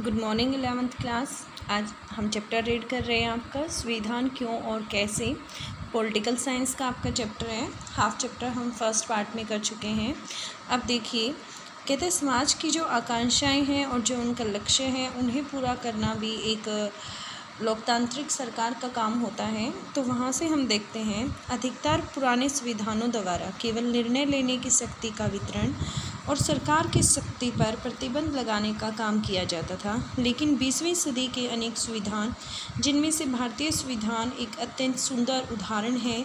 Good morning 11th class. आज हम chapter read कर रहे हैं आपका संविधान क्यों और कैसे। पॉलिटिकल साइंस का आपका चैप्टर है। हाफ चैप्टर हम फर्स्ट पार्ट में कर चुके हैं। अब देखिए, कहते हैं समाज की जो आकांक्षाएं हैं और जो उनका लक्ष्य है उन्हें पूरा करना भी एक लोकतांत्रिक सरकार का काम होता है। तो वहाँ से हम देखते हैं अधिकतर पुराने संविधानों द्वारा केवल निर्णय लेने की शक्ति का वितरण और सरकार की शक्ति पर प्रतिबंध लगाने का काम किया जाता था। लेकिन 20वीं सदी के अनेक संविधान, जिनमें से भारतीय संविधान एक अत्यंत सुंदर उदाहरण है,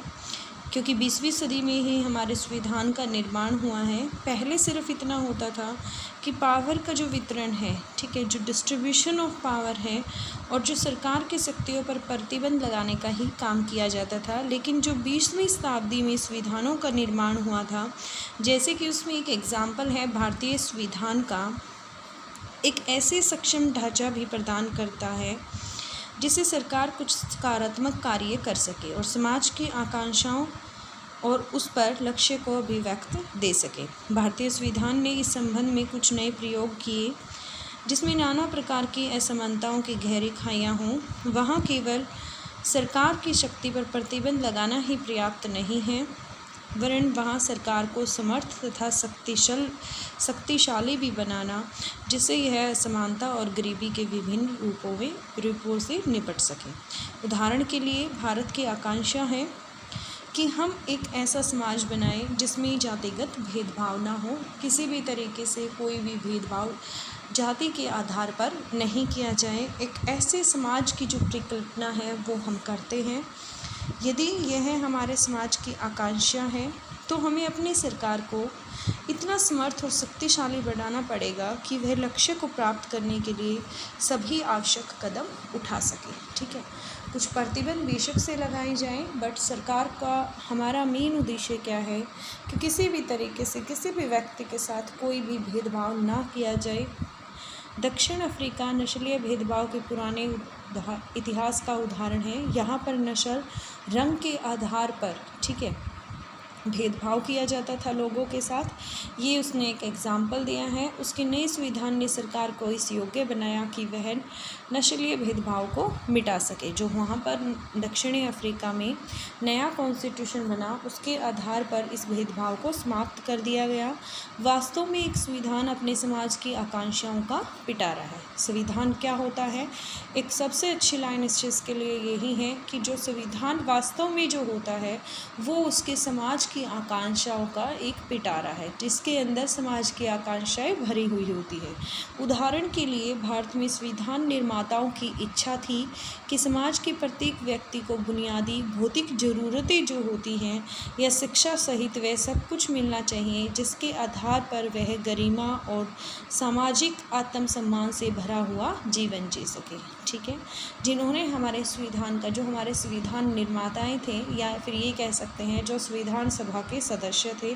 क्योंकि 20वीं सदी में ही हमारे संविधान का निर्माण हुआ है। पहले सिर्फ इतना होता था कि पावर का जो वितरण है, ठीक है, जो डिस्ट्रीब्यूशन ऑफ पावर है और जो सरकार की शक्तियों पर प्रतिबंध लगाने का ही काम किया जाता था। लेकिन जो 20वीं शताब्दी में संविधानों का निर्माण हुआ था, जैसे कि उसमें एक एग्जाम्पल है भारतीय संविधान का, एक ऐसे सक्षम ढांचा भी प्रदान करता है जिससे सरकार कुछ सकारात्मक कार्य कर सके और समाज की आकांक्षाओं और उस पर लक्ष्य को अभिव्यक्त दे सके। भारतीय संविधान ने इस संबंध में कुछ नए प्रयोग किए, जिसमें नाना प्रकार की असमानताओं की गहरी खाइयाँ हों। वहाँ केवल सरकार की शक्ति पर प्रतिबंध लगाना ही पर्याप्त नहीं है, वरन वहाँ सरकार को समर्थ तथा शक्तिशाली भी बनाना, जिससे यह असमानता और गरीबी के विभिन्न रूपों से निपट सके। उदाहरण के लिए भारत की आकांक्षा है कि हम एक ऐसा समाज बनाएं जिसमें जातिगत भेदभाव ना हो, किसी भी तरीके से कोई भी भेदभाव जाति के आधार पर नहीं किया जाए। एक ऐसे समाज की जो परिकल्पना है वो हम करते हैं। यदि यह हमारे समाज की आकांक्षा है तो हमें अपनी सरकार को इतना समर्थ और शक्तिशाली बनाना पड़ेगा कि वह लक्ष्य को प्राप्त करने के लिए सभी आवश्यक कदम उठा सके। ठीक है, कुछ प्रतिबंध बेशक से लगाए जाएं, बट सरकार का हमारा मेन उद्देश्य क्या है कि किसी भी तरीके से किसी भी व्यक्ति के साथ कोई भी भेदभाव ना किया जाए। दक्षिण अफ्रीका नस्लीय भेदभाव के पुराने इतिहास का उदाहरण है। यहाँ पर नस्ल, रंग के आधार पर, ठीक है, भेदभाव किया जाता था लोगों के साथ। ये उसने एक एग्जाम्पल दिया है। उसके नए संविधान ने सरकार को इस योग्य बनाया कि वह नस्लीय भेदभाव को मिटा सके। जो वहाँ पर दक्षिणी अफ्रीका में नया कॉन्स्टिट्यूशन बना, उसके आधार पर इस भेदभाव को समाप्त कर दिया गया। वास्तव में एक संविधान अपने समाज की आकांक्षाओं का पिटारा है। संविधान क्या होता है? एक सबसे अच्छी लाइन इस चीज़ के लिए यही है कि जो संविधान वास्तव में जो होता है वो उसके समाज की आकांक्षाओं का एक पिटारा है, जिसके अंदर समाज की आकांक्षाएं भरी हुई होती है। उदाहरण के लिए भारत में संविधान निर्माताओं की इच्छा थी कि समाज के प्रत्येक व्यक्ति को बुनियादी भौतिक ज़रूरतें जो होती हैं या शिक्षा सहित वह सब कुछ मिलना चाहिए, जिसके आधार पर वह गरिमा और सामाजिक आत्मसम्मान से भरा हुआ जीवन जी सके। ठीक है, जिन्होंने हमारे संविधान का, जो हमारे संविधान निर्माताएं थे, या फिर ये कह सकते हैं जो संविधान सभा के सदस्य थे,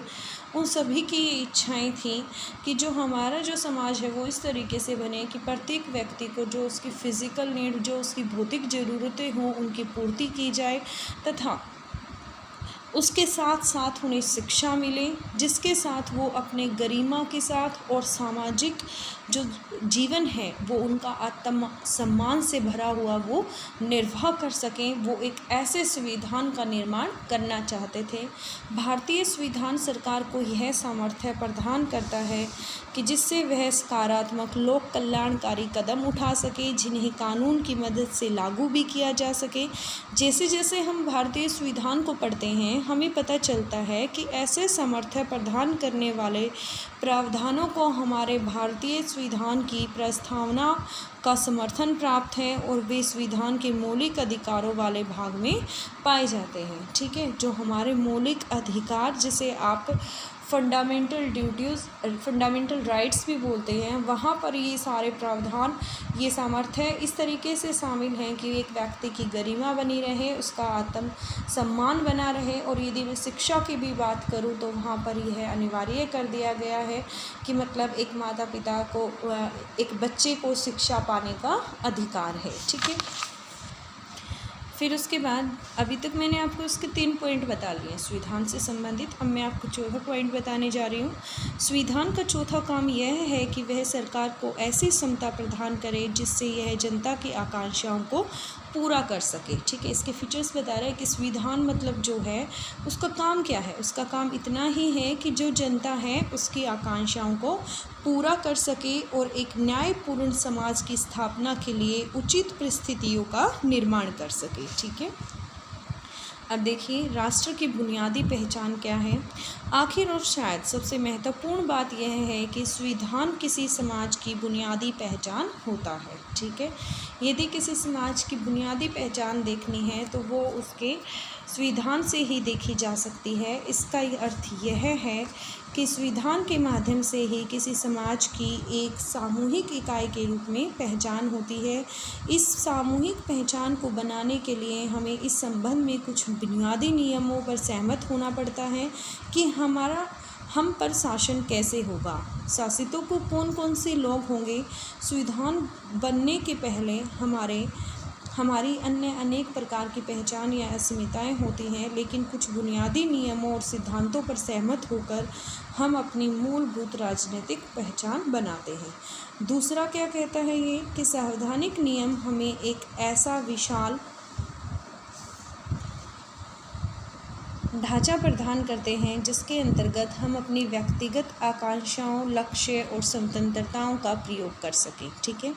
उन सभी की ये इच्छाएं थी कि जो हमारा जो समाज है वो इस तरीके से बने कि प्रत्येक व्यक्ति को जो उसकी फ़िज़िकल नीड, जो उसकी भौतिक ज़रूरतें हों, उनकी पूर्ति की जाए, तथा उसके साथ साथ उन्हें शिक्षा मिले, जिसके साथ वो अपने गरिमा के साथ और सामाजिक जो जीवन है वो उनका आत्म सम्मान से भरा हुआ वो निर्वाह कर सकें। वो एक ऐसे संविधान का निर्माण करना चाहते थे। भारतीय संविधान सरकार को यह सामर्थ्य प्रदान करता है कि जिससे वह सकारात्मक लोक कल्याणकारी कदम उठा सके, जिन्हें कानून की मदद से लागू भी किया जा सके। जैसे जैसे हम भारतीय संविधान को पढ़ते हैं, हमें पता चलता है कि ऐसे सामर्थ्य प्रदान करने वाले प्रावधानों को हमारे भारतीय संविधान की प्रस्तावना का समर्थन प्राप्त है और वे संविधान के मौलिक अधिकारों वाले भाग में पाए जाते हैं। ठीक है, जो हमारे मौलिक अधिकार, जिसे आप फंडामेंटल ड्यूटीज़, फंडामेंटल राइट्स भी बोलते हैं, वहाँ पर ये सारे प्रावधान, ये सामर्थ्य इस तरीके से शामिल हैं कि एक व्यक्ति की गरिमा बनी रहे, उसका आत्म सम्मान बना रहे। और यदि मैं शिक्षा की भी बात करूँ तो वहाँ पर यह अनिवार्य कर दिया गया है कि मतलब एक माता पिता को, एक बच्चे को शिक्षा पाने का अधिकार है। ठीक है, फिर उसके बाद अभी तक मैंने आपको उसके 3 पॉइंट बता लिए संविधान से संबंधित। अब मैं आपको चौथा पॉइंट बताने जा रही हूँ। संविधान का चौथा काम यह है कि वह सरकार को ऐसी क्षमता प्रदान करे जिससे यह जनता की आकांक्षाओं को पूरा कर सके। ठीक है, इसके फीचर्स बता रहे हैं कि संविधान मतलब जो है उसका काम क्या है। उसका काम इतना ही है कि जो जनता है उसकी आकांक्षाओं को पूरा कर सके और एक न्यायपूर्ण समाज की स्थापना के लिए उचित परिस्थितियों का निर्माण कर सके। ठीक है, अब देखिए राष्ट्र की बुनियादी पहचान क्या है। आखिर और शायद सबसे महत्वपूर्ण बात यह है कि संविधान किसी समाज की बुनियादी पहचान होता है। ठीक है, यदि किसी समाज की बुनियादी पहचान देखनी है तो वो उसके संविधान से ही देखी जा सकती है। इसका अर्थ यह है कि संविधान के माध्यम से ही किसी समाज की एक सामूहिक इकाई के रूप में पहचान होती है। इस सामूहिक पहचान को बनाने के लिए हमें इस संबंध में कुछ बुनियादी नियमों पर सहमत होना पड़ता है कि हम पर शासन कैसे होगा, शासितों को कौन कौन से लोग होंगे। संविधान बनने के पहले हमारी अन्य अनेक प्रकार की पहचान या अस्मिताएं होती हैं, लेकिन कुछ बुनियादी नियमों और सिद्धांतों पर सहमत होकर हम अपनी मूलभूत राजनीतिक पहचान बनाते हैं। दूसरा क्या कहता है ये कि संवैधानिक नियम हमें एक ऐसा विशाल ढांचा प्रदान करते हैं जिसके अंतर्गत हम अपनी व्यक्तिगत आकांक्षाओं, लक्ष्य और स्वतंत्रताओं का प्रयोग कर सकें। ठीक है,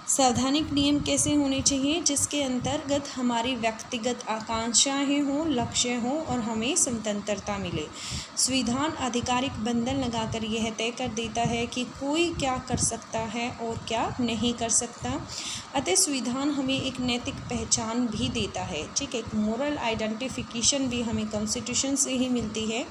संवैधानिक नियम कैसे होने चाहिए जिसके अंतर्गत हमारी व्यक्तिगत आकांक्षाएं हों, लक्ष्य हों और हमें स्वतंत्रता मिले। संविधान आधिकारिक बंधन लगाकर यह तय कर देता है कि कोई क्या कर सकता है और क्या नहीं कर सकता। अतः संविधान हमें एक नैतिक पहचान भी देता है। ठीक है, एक मोरल आइडेंटिफिकेशन भी हमें कॉन्स्टिट्यूशन से ही मिलती है।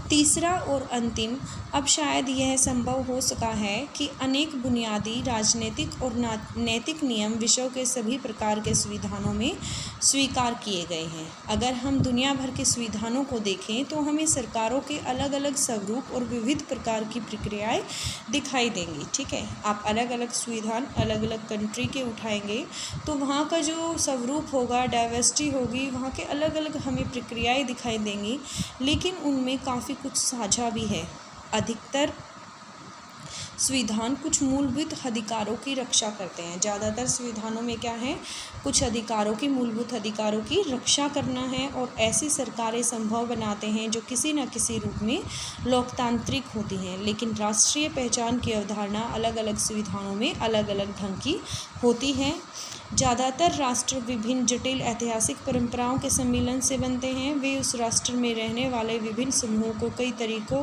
तीसरा और अंतिम, अब शायद यह संभव हो सका है कि अनेक बुनियादी राजनीतिक और नैतिक नियम विश्व के सभी प्रकार के संविधानों में स्वीकार किए गए हैं। अगर हम दुनिया भर के संविधानों को देखें तो हमें सरकारों के अलग अलग स्वरूप और विविध प्रकार की प्रक्रियाएं दिखाई देंगी। ठीक है, आप अलग अलग संविधान अलग अलग कंट्री के उठाएंगे तो वहाँ का जो स्वरूप होगा, डाइवर्सिटी होगी, वहाँ के अलग अलग हमें प्रक्रियाएं दिखाई देंगी, लेकिन उनमें काफ़ी कुछ साझा भी है। अधिकतर संविधान कुछ मूलभूत अधिकारों की रक्षा करते हैं। ज़्यादातर संविधानों में क्या है, कुछ अधिकारों की, मूलभूत अधिकारों की रक्षा करना है और ऐसी सरकारें संभव बनाते हैं जो किसी न किसी रूप में लोकतांत्रिक होती हैं। लेकिन राष्ट्रीय पहचान की अवधारणा अलग अलग संविधानों में अलग अलग ढंग की होती है। ज़्यादातर राष्ट्र विभिन्न जटिल ऐतिहासिक परंपराओं के सम्मिलन से बनते हैं। वे उस राष्ट्र में रहने वाले विभिन्न समूहों को कई तरीकों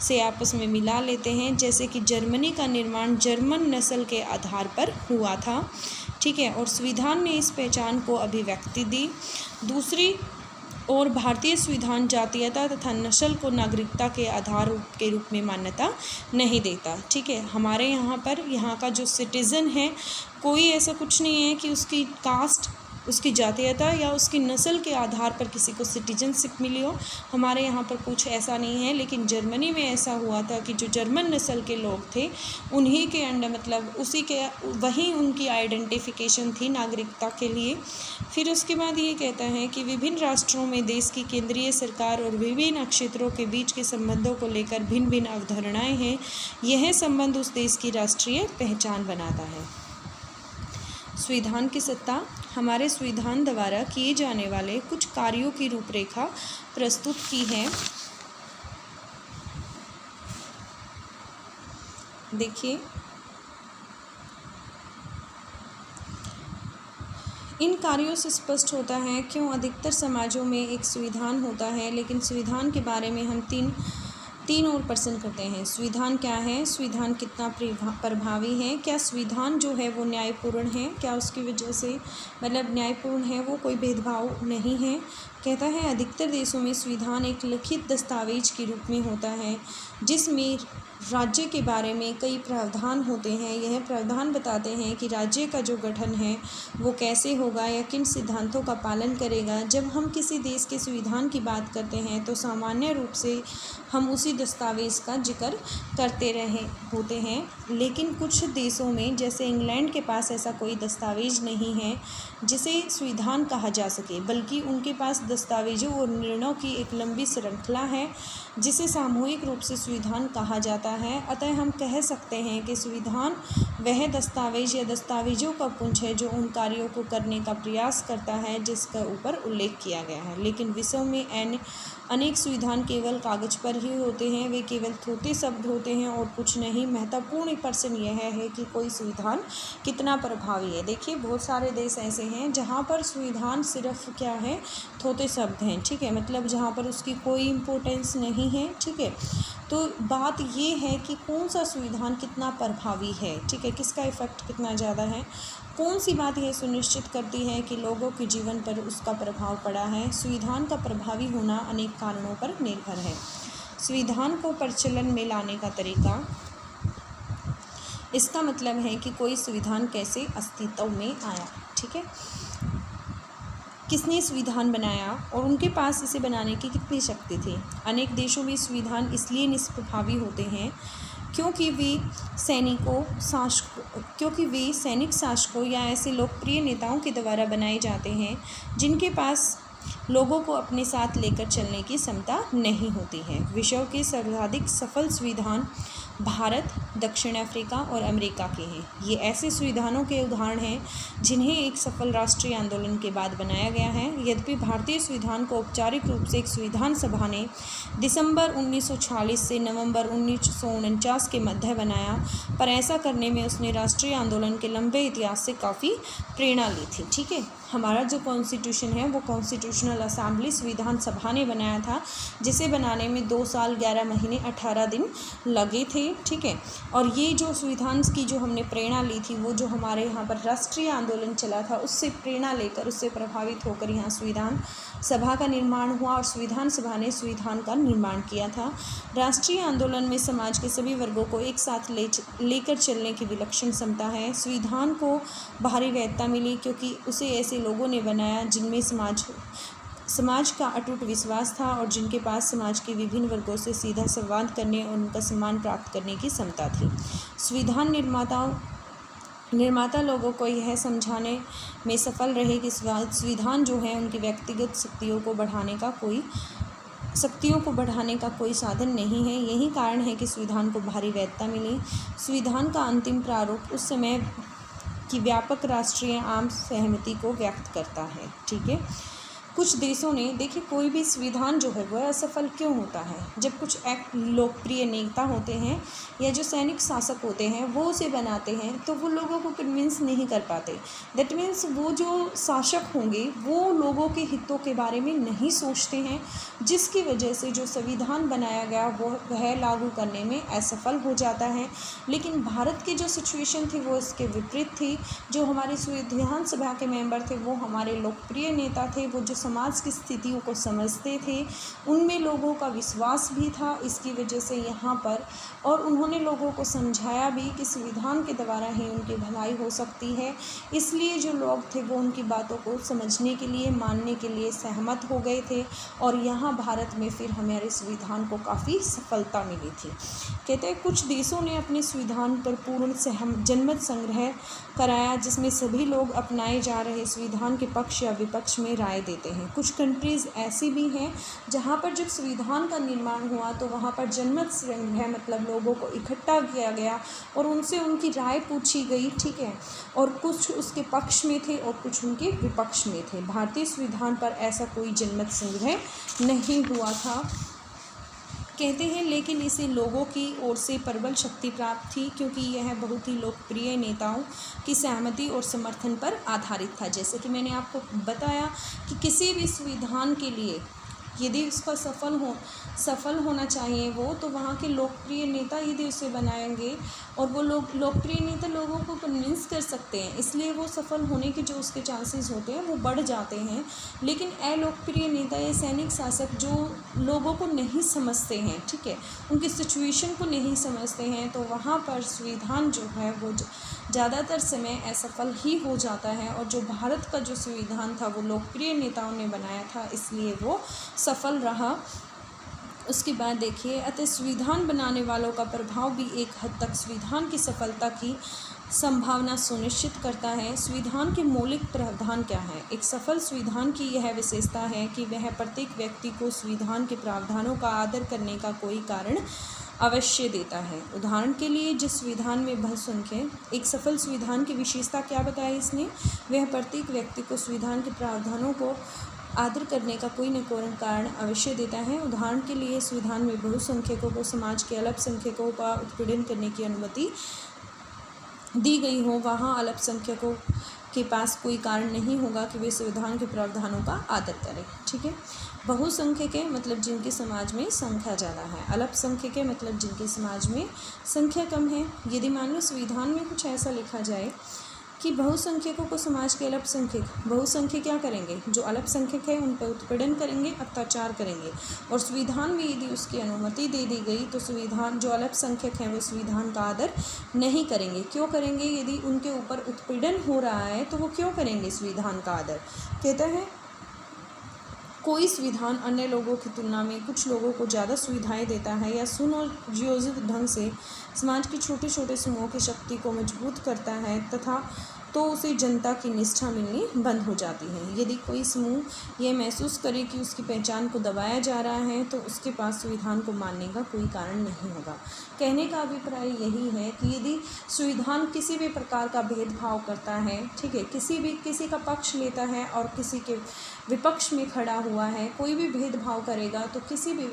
से आपस में मिला लेते हैं, जैसे कि जर्मनी का निर्माण जर्मन नस्ल के आधार पर हुआ था। ठीक है, और संविधान ने इस पहचान को अभिव्यक्ति दी। दूसरी और भारतीय संविधान जातीयता तथा नस्ल को नागरिकता के आधार के रूप में मान्यता नहीं देता। ठीक है, हमारे यहाँ का जो सिटीज़न है, कोई ऐसा कुछ नहीं है कि उसकी कास्ट, उसकी जातीयता या उसकी नस्ल के आधार पर किसी को सिटीजनशिप मिली हो। हमारे यहाँ पर कुछ ऐसा नहीं है, लेकिन जर्मनी में ऐसा हुआ था कि जो जर्मन नस्ल के लोग थे उन्हीं के अंडर, मतलब वही उनकी आइडेंटिफिकेशन थी नागरिकता के लिए। फिर उसके बाद ये कहता है कि विभिन्न राष्ट्रों में देश की केंद्रीय सरकार और विभिन्न क्षेत्रों के बीच के संबंधों को लेकर भिन्न भिन्न अवधारणाएँ हैं। यह संबंध उस देश की राष्ट्रीय पहचान बनाता है। संविधान की सत्ता, हमारे संविधान द्वारा किए जाने वाले कुछ कार्यों की रूपरेखा प्रस्तुत की है। देखिए, इन कार्यों से स्पष्ट होता है क्यों अधिकतर समाजों में एक संविधान होता है, लेकिन संविधान के बारे में हम तीन और प्रश्न करते हैं। संविधान क्या है, संविधान कितना प्रभावी है, क्या संविधान जो है वो न्यायपूर्ण है, क्या उसकी वजह से मतलब न्यायपूर्ण है, वो कोई भेदभाव नहीं है, कहता है अधिकतर देशों में संविधान एक लिखित दस्तावेज के रूप में होता है जिसमें राज्य के बारे में कई प्रावधान होते हैं। यह प्रावधान बताते हैं कि राज्य का जो गठन है वो कैसे होगा या किन सिद्धांतों का पालन करेगा। जब हम किसी देश के संविधान की बात करते हैं तो सामान्य रूप से हम उसी दस्तावेज़ का जिक्र करते रहे होते हैं, लेकिन कुछ देशों में जैसे इंग्लैंड के पास ऐसा कोई दस्तावेज नहीं है जिसे संविधान कहा जा सके, बल्कि उनके पास दस्तावेजों और निर्णयों की एक लंबी श्रृंखला है जिसे सामूहिक रूप से संविधान कहा जाता है। अतः हम कह सकते हैं कि संविधान वह दस्तावेज या दस्तावेजों का पुंज है जो उन कार्यों को करने का प्रयास करता है जिसका ऊपर उल्लेख किया गया है। लेकिन विश्व में अनेक संविधान केवल कागज़ पर ही होते हैं, वे केवल थोथे शब्द होते हैं और कुछ नहीं। महत्वपूर्ण प्रश्न यह है कि कोई संविधान कितना प्रभावी है। देखिए बहुत सारे देश ऐसे हैं जहाँ पर संविधान सिर्फ क्या है, थोथे शब्द हैं, ठीक है, मतलब जहाँ पर उसकी कोई इम्पोर्टेंस नहीं है, ठीक है। तो बात ये है कि कौन सा संविधान कितना प्रभावी है, ठीक है, किसका इफ़ेक्ट कितना ज़्यादा है, कौन सी बात यह सुनिश्चित करती है कि लोगों के जीवन पर उसका प्रभाव पड़ा है। संविधान का प्रभावी होना अनेक कारणों पर निर्भर है। संविधान को प्रचलन में लाने का तरीका, इसका मतलब है कि कोई संविधान कैसे अस्तित्व में आया, ठीक है, किसने संविधान बनाया और उनके पास इसे बनाने की कितनी शक्ति थी। अनेक देशों में संविधान इसलिए निष्प्रभावी होते हैं क्योंकि वे सैनिक शासकों या ऐसे लोकप्रिय नेताओं के द्वारा बनाए जाते हैं जिनके पास लोगों को अपने साथ लेकर चलने की क्षमता नहीं होती है। विश्व के सर्वाधिक सफल संविधान भारत, दक्षिण अफ्रीका और अमेरिका के हैं। ये ऐसे संविधानों के उदाहरण हैं जिन्हें एक सफल राष्ट्रीय आंदोलन के बाद बनाया गया है। यद्यपि भारतीय संविधान को औपचारिक रूप से एक संविधान सभा ने दिसंबर 1946 से नवंबर 1949 के मध्य बनाया, पर ऐसा करने में उसने राष्ट्रीय आंदोलन के लंबे इतिहास से काफ़ी प्रेरणा ली थी, ठीक है। हमारा जो कॉन्स्टिट्यूशन है वो कॉन्स्टिट्यूशनल असेंबली संविधान सभा ने बनाया था, जिसे बनाने में 2 साल 11 महीने 18 दिन लगे थे, ठीक है। और ये जो संविधान की जो हमने प्रेरणा ली थी वो जो हमारे यहाँ पर राष्ट्रीय आंदोलन चला था उससे प्रेरणा लेकर, उससे प्रभावित होकर यहाँ संविधान सभा का निर्माण हुआ और संविधान सभा ने संविधान का निर्माण किया था। राष्ट्रीय आंदोलन में समाज के सभी वर्गों को एक साथ लेकर चलने की विलक्षण क्षमता है। संविधान को बाहरी वैधता मिली क्योंकि उसे ऐसे लोगों ने बनाया जिनमें समाज का अटूट विश्वास था और जिनके पास समाज के विभिन्न वर्गों से सीधा संवाद करने और उनका सम्मान प्राप्त करने की क्षमता थी। संविधान निर्माता लोगों को यह समझाने में सफल रहे कि संविधान जो है उनकी व्यक्तिगत शक्तियों को बढ़ाने का कोई साधन नहीं है। यही कारण है कि संविधान को भारी वैधता मिली। संविधान का अंतिम प्रारूप उस समय की व्यापक राष्ट्रीय आम सहमति को व्यक्त करता है, ठीक है। कुछ देशों ने, देखिए कोई भी संविधान जो है वह असफल क्यों होता है, जब कुछ लोकप्रिय नेता होते हैं या जो सैनिक शासक होते हैं वो उसे बनाते हैं तो वो लोगों को कन्विंस नहीं कर पाते। दैट मीन्स वो जो शासक होंगे वो लोगों के हितों के बारे में नहीं सोचते हैं, जिसकी वजह से जो संविधान बनाया गया वह लागू करने में असफल हो जाता है। लेकिन भारत की जो सिचुएशन थी वो इसके विपरीत थी। जो हमारे संविधान सभा के मेंबर थे वो हमारे लोकप्रिय नेता थे, वो जो समाज की स्थितियों को समझते थे, उनमें लोगों का विश्वास भी था। इसकी वजह से यहाँ पर और उन्होंने लोगों को समझाया भी कि संविधान के द्वारा ही उनकी भलाई हो सकती है। इसलिए जो लोग थे वो उनकी बातों को समझने के लिए, मानने के लिए सहमत हो गए थे और यहाँ भारत में फिर हमारे संविधान को काफ़ी सफलता मिली थी। कहते हैं कुछ देशों ने अपने संविधान पर पूर्ण जनमत संग्रह कराया जिसमें सभी लोग अपनाए जा रहे संविधान के पक्ष या विपक्ष में राय देते हैं। कुछ कंट्रीज़ ऐसी भी हैं जहाँ पर जब संविधान का निर्माण हुआ तो वहाँ पर जनमत संग्रह मतलब लोगों को इकट्ठा किया गया और उनसे उनकी राय पूछी गई, ठीक है, और कुछ उसके पक्ष में थे और कुछ उनके विपक्ष में थे। भारतीय संविधान पर ऐसा कोई जनमत संग्रह नहीं हुआ था, कहते हैं, लेकिन इसे लोगों की ओर से प्रबल शक्ति प्राप्त थी क्योंकि यह बहुत ही लोकप्रिय नेताओं की सहमति और समर्थन पर आधारित था। जैसे कि मैंने आपको बताया कि किसी भी संविधान के लिए यदि उसका सफल होना चाहिए वो, तो वहाँ के लोकप्रिय नेता यदि उसे बनाएंगे और वो लोकप्रिय नेता लोगों को कन्विंस कर सकते हैं, इसलिए वो सफल होने के जो उसके चांसेस होते हैं वो बढ़ जाते हैं। लेकिन अलोकप्रिय नेता या सैनिक शासक जो लोगों को नहीं समझते हैं, ठीक है, उनकी सिचुएशन को नहीं समझते हैं, तो वहाँ पर संविधान जो है वो ज़्यादातर समय असफल ही हो जाता है। और जो भारत का जो संविधान था वो लोकप्रिय नेताओं ने बनाया था, इसलिए वो सफल रहा। उसके बाद देखिए, अतः संविधान बनाने वालों का प्रभाव भी एक हद तक संविधान की सफलता की संभावना सुनिश्चित करता है। संविधान के मौलिक प्रावधान क्या है? एक सफल संविधान की यह विशेषता है कि वह प्रत्येक व्यक्ति को संविधान के प्रावधानों का आदर करने का कोई कारण अवश्य देता है। उदाहरण के लिए, जिस संविधान में बहुसंख्यक, एक सफल संविधान की विशेषता क्या बताई इसने? वह प्रत्येक व्यक्ति को संविधान के प्रावधानों को आदर करने का कोई न कोई कारण अवश्य देता है। उदाहरण के लिए, संविधान में बहुसंख्यकों को समाज के अल्पसंख्यकों का उत्पीड़न करने की अनुमति दी गई हो, वहाँ अल्पसंख्यकों के पास कोई कारण नहीं होगा कि वे संविधान के प्रावधानों का आदर करें। ठीक है, बहुसंख्यक मतलब जिनके समाज में संख्या ज़्यादा है, अल्पसंख्यक मतलब जिनके समाज में संख्या कम है। यदि मान लो संविधान में कुछ ऐसा लिखा जाए कि बहुसंख्यकों को समाज के बहुसंख्यक क्या करेंगे? जो अल्पसंख्यक है उन पर उत्पीड़न करेंगे, अत्याचार करेंगे, और संविधान में यदि उसकी अनुमति दे दी गई तो संविधान जो अल्पसंख्यक हैं वो संविधान का आदर नहीं करेंगे। क्यों करेंगे? यदि उनके ऊपर उत्पीड़न हो रहा है तो वो क्यों करेंगे संविधान का आदर? कहता है कोई संविधान अन्य लोगों की तुलना में कुछ लोगों को ज़्यादा सुविधाएं देता है या सुनियोजित ढंग से समाज के छोटे छोटे समूहों की शक्ति को मजबूत करता है, तथा तो उसे जनता की निष्ठा मिलनी बंद हो जाती है। यदि कोई समूह यह महसूस करे कि उसकी पहचान को दबाया जा रहा है तो उसके पास संविधान को मानने का कोई कारण नहीं होगा। कहने का अभिप्राय यही है कि यदि संविधान किसी भी प्रकार का भेदभाव करता है, ठीक है, किसी का पक्ष लेता है और किसी के विपक्ष में खड़ा हुआ है, कोई भी भेदभाव करेगा तो किसी भी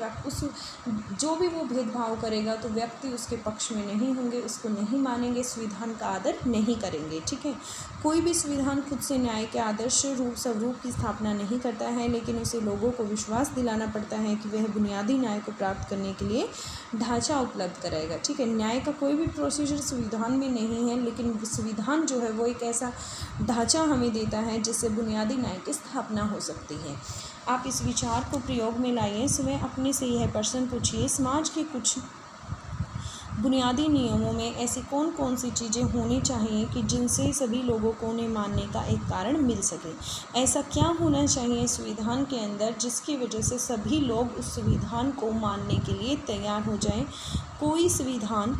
जो भी वो भेदभाव करेगा तो व्यक्ति उसके पक्ष में नहीं होंगे, उसको नहीं मानेंगे, संविधान का आदर नहीं करेंगे। ठीक है, कोई भी संविधान खुद से न्याय के आदर्श स्वरूप की स्थापना नहीं करता है, लेकिन उसे लोगों को विश्वास दिलाना पड़ता है कि वह बुनियादी न्याय को प्राप्त करने के लिए ढांचा उपलब्ध कराएगा। ठीक है, न्याय का कोई भी प्रोसीजर संविधान में नहीं है, लेकिन संविधान जो है वो एक ऐसा ढांचा हमें देता है जिससे बुनियादी न्याय की स्थापना हो सकती है। आप इस विचार को प्रयोग में लाइए। स्वयं अपने से यह प्रश्न पूछिए, समाज के कुछ बुनियादी नियमों में ऐसी कौन कौन सी चीज़ें होनी चाहिए कि जिनसे सभी लोगों को उन्हें मानने का एक कारण मिल सके? ऐसा क्या होना चाहिए संविधान के अंदर जिसकी वजह से सभी लोग उस संविधान को मानने के लिए तैयार हो जाएं? कोई संविधान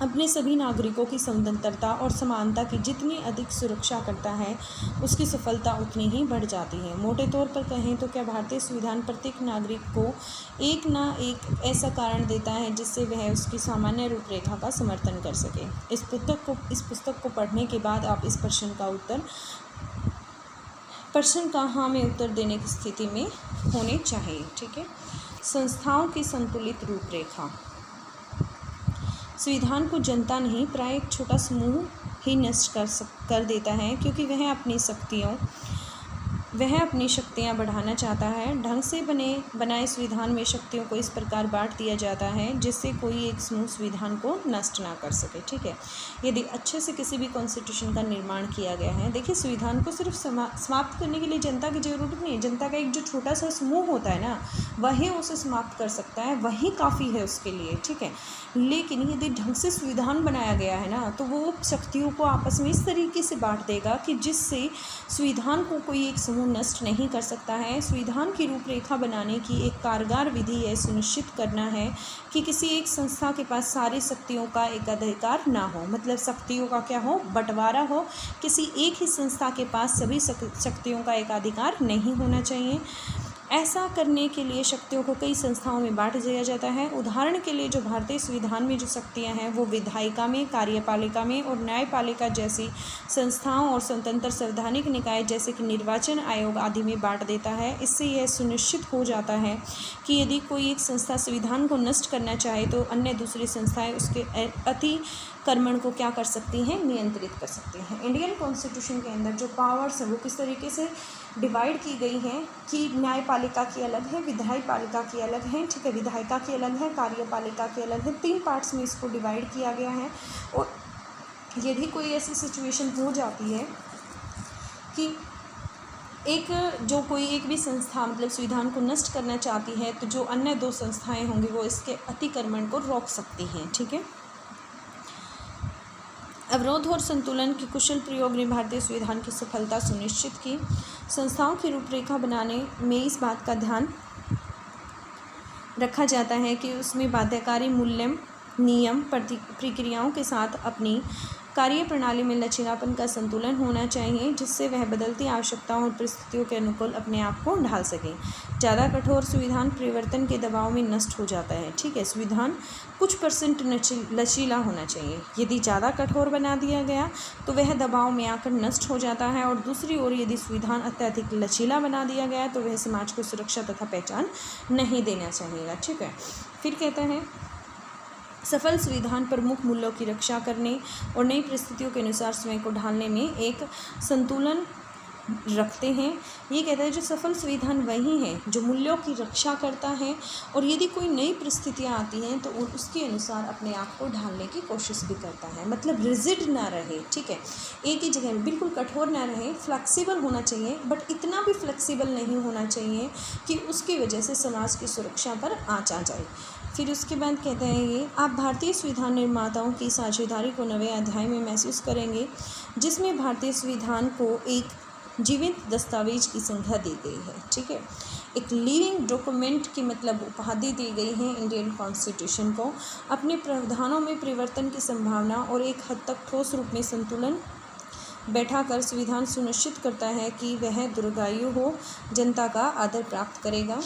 अपने सभी नागरिकों की स्वतंत्रता और समानता की जितनी अधिक सुरक्षा करता है, उसकी सफलता उतनी ही बढ़ जाती है। मोटे तौर पर कहें तो क्या भारतीय संविधान प्रत्येक नागरिक को एक ना एक ऐसा कारण देता है जिससे वह उसकी सामान्य रूपरेखा का समर्थन कर सके। इस पुस्तक को पढ़ने के बाद आप इस प्रश्न का हाँ में उत्तर देने की स्थिति में होने चाहिए। ठीक है, संस्थाओं की संतुलित रूपरेखा। संविधान को जनता नहीं, प्राय एक छोटा समूह ही नष्ट कर देता है, क्योंकि वह अपनी शक्तियाँ बढ़ाना चाहता है। ढंग से बनाए संविधान में शक्तियों को इस प्रकार बांट दिया जाता है जिससे कोई एक समूह संविधान को नष्ट ना कर सके। ठीक है, यदि अच्छे से किसी भी कॉन्स्टिट्यूशन का निर्माण किया गया है, देखिए संविधान को सिर्फ समाप्त करने के लिए जनता की ज़रूरत नहीं है। जनता का एक जो छोटा सा समूह होता है ना, वही उसे समाप्त कर सकता है, वही काफ़ी है उसके लिए। ठीक है, लेकिन यदि ढंग से संविधान बनाया गया है ना, तो वो शक्तियों को आपस में इस तरीके से बांट देगा कि जिससे संविधान को कोई एक समूह नष्ट नहीं कर सकता है। संविधान की रूपरेखा बनाने की एक कारगर विधि यह सुनिश्चित करना है कि किसी एक संस्था के पास सारी शक्तियों का एक अधिकार ना हो, मतलब शक्तियों का क्या हो, बंटवारा हो। किसी एक ही संस्था के पास सभी शक्तियों का एक अधिकार नहीं होना चाहिए। ऐसा करने के लिए शक्तियों को कई संस्थाओं में बांट दिया जाता है। उदाहरण के लिए जो भारतीय संविधान में जो शक्तियां हैं वो विधायिका में, कार्यपालिका में और न्यायपालिका जैसी संस्थाओं और स्वतंत्र संवैधानिक निकाय जैसे कि निर्वाचन आयोग आदि में बांट देता है। इससे यह सुनिश्चित हो जाता है कि यदि कोई एक संस्था संविधान को नष्ट करना चाहे तो अन्य दूसरी संस्थाएं उसके अति कर्मण को क्या कर सकती हैं, नियंत्रित कर सकती हैं। इंडियन कॉन्स्टिट्यूशन के अंदर जो पावर्स हैं वो किस तरीके से डिवाइड की गई हैं कि न्यायपालिका की अलग है, विधायपालिका की अलग है, ठीक है, विधायिका की अलग है, कार्यपालिका की अलग है। 3 पार्ट्स में इसको डिवाइड किया गया है। और यदि कोई ऐसी सिचुएशन हो जाती है कि कोई एक भी संस्था मतलब संविधान को नष्ट करना चाहती है, तो जो अन्य 2 संस्थाएं होंगी वो इसके अतिक्रमण को रोक सकती हैं, ठीक है। अवरोध और संतुलन के कुशल प्रयोग ने भारतीय संविधान की सफलता सुनिश्चित की। संस्थाओं की रूपरेखा बनाने में इस बात का ध्यान रखा जाता है कि उसमें बाध्यकारी मूल्य नियम प्रक्रियाओं के साथ अपनी कार्य प्रणाली में लचीलापन का संतुलन होना चाहिए, जिससे वह बदलती आवश्यकताओं और परिस्थितियों के अनुकूल अपने आप को ढाल सके। ज़्यादा कठोर संविधान परिवर्तन के दबाव में नष्ट हो जाता है, ठीक है। संविधान कुछ परसेंट लचीला होना चाहिए। यदि ज़्यादा कठोर बना दिया गया तो वह दबाव में आकर नष्ट हो जाता है, और दूसरी ओर यदि संविधान अत्यधिक लचीला बना दिया गया तो वह समाज को सुरक्षा तथा पहचान नहीं देना चाहिएगा, ठीक है। फिर कहते हैं सफल संविधान प्रमुख मूल्यों की रक्षा करने और नई परिस्थितियों के अनुसार स्वयं को ढालने में एक संतुलन रखते हैं। ये कहता है जो सफल संविधान वही है जो मूल्यों की रक्षा करता है और यदि कोई नई परिस्थितियाँ आती हैं तो उसके अनुसार अपने आप को ढालने की कोशिश भी करता है, मतलब रिजिड ना रहे, ठीक है, एक ही जगह में बिल्कुल कठोर ना रहे, फ्लेक्सिबल होना चाहिए, बट इतना भी फ्लेक्सिबल नहीं होना चाहिए कि उसकी वजह से समाज की सुरक्षा पर आँच आ जाए। फिर उसके बाद कहते हैं ये आप भारतीय संविधान निर्माताओं की साझेदारी को नवे अध्याय में महसूस करेंगे, जिसमें भारतीय संविधान को एक जीवित दस्तावेज की संज्ञा दी गई है, ठीक है। एक लिविंग डॉक्यूमेंट की मतलब उपाधि दी गई है इंडियन कॉन्स्टिट्यूशन को। अपने प्रावधानों में परिवर्तन की संभावना और एक हद तक ठोस रूप में संतुलन बैठाकर संविधान सुनिश्चित करता है कि वह दीर्घायु हो, जनता का आदर प्राप्त करेगा।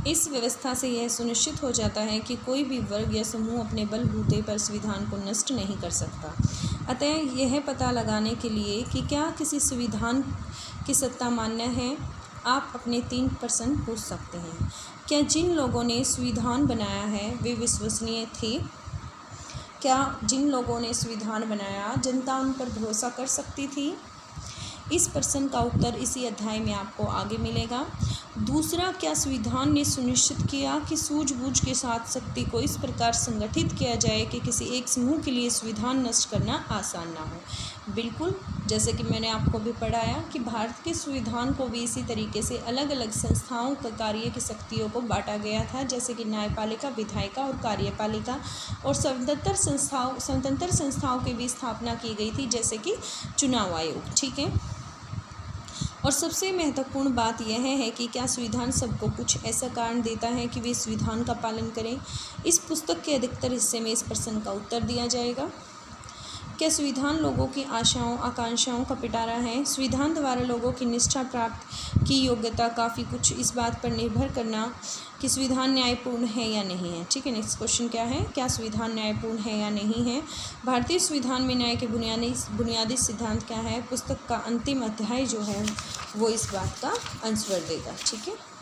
इस व्यवस्था से यह सुनिश्चित हो जाता है कि कोई भी वर्ग या समूह अपने बलबूते पर संविधान को नष्ट नहीं कर सकता। अतः यह पता लगाने के लिए कि क्या किसी संविधान की सत्ता मान्य है, आप अपने 3 प्रश्न पूछ सकते हैं। क्या जिन लोगों ने संविधान बनाया है वे विश्वसनीय थे? क्या जिन लोगों ने संविधान बनाया जनता उन पर भरोसा कर सकती थी? इस प्रश्न का उत्तर इसी अध्याय में आपको आगे मिलेगा। दूसरा, क्या संविधान ने सुनिश्चित किया कि सूझबूझ के साथ शक्ति को इस प्रकार संगठित किया जाए कि किसी एक समूह के लिए संविधान नष्ट करना आसान ना हो? बिल्कुल, जैसे कि मैंने आपको भी पढ़ाया कि भारत के संविधान को भी इसी तरीके से अलग अलग संस्थाओं का कार्य की शक्तियों को बांटा गया था, जैसे कि न्यायपालिका, विधायिका और कार्यपालिका, और स्वतंत्र संस्थाओं की भी स्थापना की गई थी, जैसे कि चुनाव आयोग, ठीक है। और सबसे महत्वपूर्ण बात यह है कि क्या संविधान सबको कुछ ऐसा कारण देता है कि वे संविधान का पालन करें? इस पुस्तक के अधिकतर हिस्से में इस प्रश्न का उत्तर दिया जाएगा। क्या संविधान लोगों की आशाओं आकांक्षाओं का पिटारा है? संविधान द्वारा लोगों की निष्ठा प्राप्त की योग्यता काफ़ी कुछ इस बात पर निर्भर करना कि संविधान न्यायपूर्ण है या नहीं है, ठीक है। नेक्स्ट क्वेश्चन क्या है, क्या संविधान न्यायपूर्ण है या नहीं है? भारतीय संविधान में न्याय के बुनियादी सिद्धांत क्या है? पुस्तक का अंतिम अध्याय जो है वो इस बात का आंसर देगा, ठीक है।